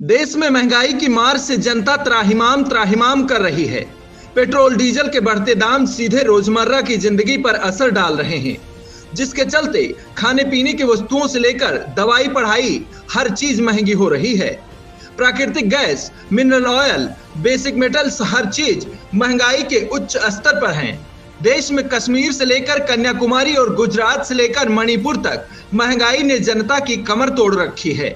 देश में महंगाई की मार से जनता त्राहिमाम त्राहिमाम कर रही है। पेट्रोल डीजल के बढ़ते दाम सीधे रोजमर्रा की जिंदगी पर असर डाल रहे हैं, जिसके चलते खाने पीने की वस्तुओं से लेकर दवाई पढ़ाई हर चीज महंगी हो रही है। प्राकृतिक गैस, मिनरल ऑयल, बेसिक मेटल्स हर चीज महंगाई के उच्च स्तर पर हैं। देश में कश्मीर से लेकर कन्याकुमारी और गुजरात से लेकर मणिपुर तक महंगाई ने जनता की कमर तोड़ रखी है।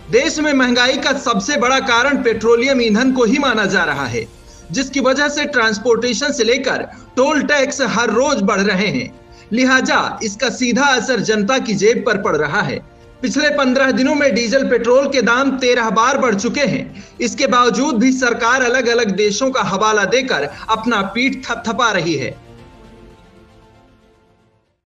देश में महंगाई का सबसे बड़ा कारण पेट्रोलियम ईंधन को ही माना जा रहा है, जिसकी वजह से ट्रांसपोर्टेशन से लेकर टोल टैक्स हर रोज बढ़ रहे हैं। लिहाजा इसका सीधा असर जनता की जेब पर पड़ रहा है। पिछले 15 दिनों में डीजल पेट्रोल के दाम 13 बार बढ़ चुके हैं। इसके बावजूद भी सरकार अलग अलग देशों का हवाला देकर अपना पीठ थपथपा रही है।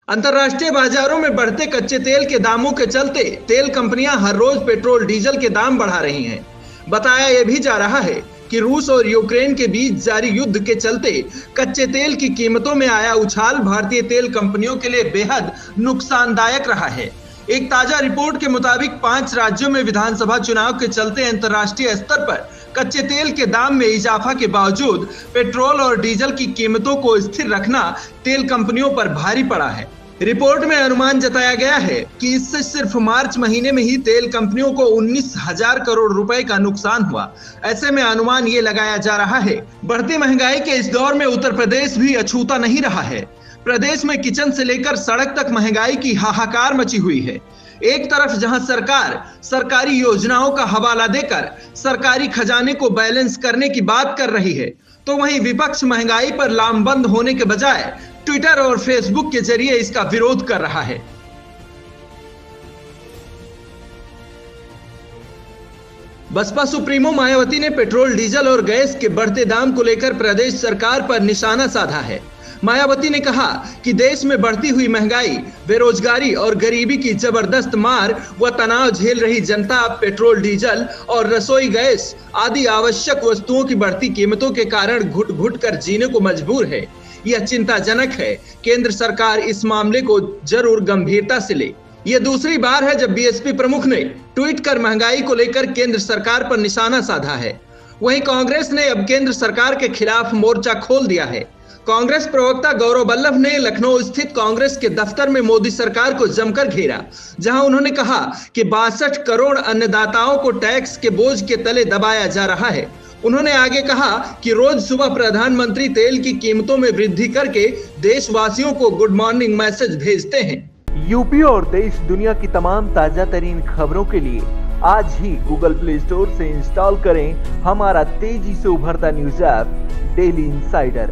अंतर्राष्ट्रीय बाजारों में बढ़ते कच्चे तेल के दामों के चलते तेल कंपनियां हर रोज पेट्रोल डीजल के दाम बढ़ा रही हैं। बताया यह भी जा रहा है कि रूस और यूक्रेन के बीच जारी युद्ध के चलते कच्चे तेल की कीमतों में आया उछाल भारतीय तेल कंपनियों के लिए बेहद नुकसानदायक रहा है। एक ताजा रिपोर्ट के मुताबिक 5 राज्यों में विधानसभा चुनाव के चलते अंतर्राष्ट्रीय स्तर पर कच्चे तेल के दाम में इजाफा के बावजूद पेट्रोल और डीजल की कीमतों को स्थिर रखना तेल कंपनियों पर भारी पड़ा है। रिपोर्ट में अनुमान जताया गया है कि इससे सिर्फ मार्च महीने में ही तेल कंपनियों को 19,000 करोड़ रुपए का नुकसान हुआ। ऐसे में अनुमान ये लगाया जा रहा है, बढ़ती महंगाई के इस दौर में उत्तर प्रदेश भी अछूता नहीं रहा है। प्रदेश में किचन से लेकर सड़क तक महंगाई की हाहाकार मची हुई है। एक तरफ जहां सरकार सरकारी योजनाओं का हवाला देकर सरकारी खजाने को बैलेंस करने की बात कर रही है, तो वहीं विपक्ष महंगाई पर लामबंद होने के बजाय ट्विटर और फेसबुक के जरिए इसका विरोध कर रहा है। बसपा सुप्रीमो मायावती ने पेट्रोल, डीजल और गैस के बढ़ते दाम को लेकर प्रदेश सरकार पर निशाना साधा है। मायावती ने कहा कि देश में बढ़ती हुई महंगाई, बेरोजगारी और गरीबी की जबरदस्त मार व तनाव झेल रही जनता अब पेट्रोल, डीजल और रसोई गैस आदि आवश्यक वस्तुओं की बढ़ती कीमतों के कारण घुट घुट कर जीने को मजबूर है। यह चिंताजनक है। केंद्र सरकार इस मामले को जरूर गंभीरता से ले। यह दूसरी बार है जब बीएसपी प्रमुख ने ट्वीट कर महंगाई को लेकर केंद्र सरकार पर निशाना साधा है। वहीं कांग्रेस ने अब केंद्र सरकार के खिलाफ मोर्चा खोल दिया है। कांग्रेस प्रवक्ता गौरव वल्लभ ने लखनऊ स्थित कांग्रेस के दफ्तर में मोदी सरकार को जमकर घेरा, जहां उन्होंने कहा कि 62 करोड़ अन्नदाताओं को टैक्स के बोझ के तले दबाया जा रहा है। उन्होंने आगे कहा कि रोज सुबह प्रधानमंत्री तेल की कीमतों में वृद्धि करके देशवासियों को गुड मॉर्निंग मैसेज भेजते हैं। यूपी और देश दुनिया की तमाम ताजा तरीन खबरों के लिए आज ही गूगल प्ले स्टोर से इंस्टॉल करें हमारा तेजी से उभरता न्यूज ऐप डेली इंसाइडर।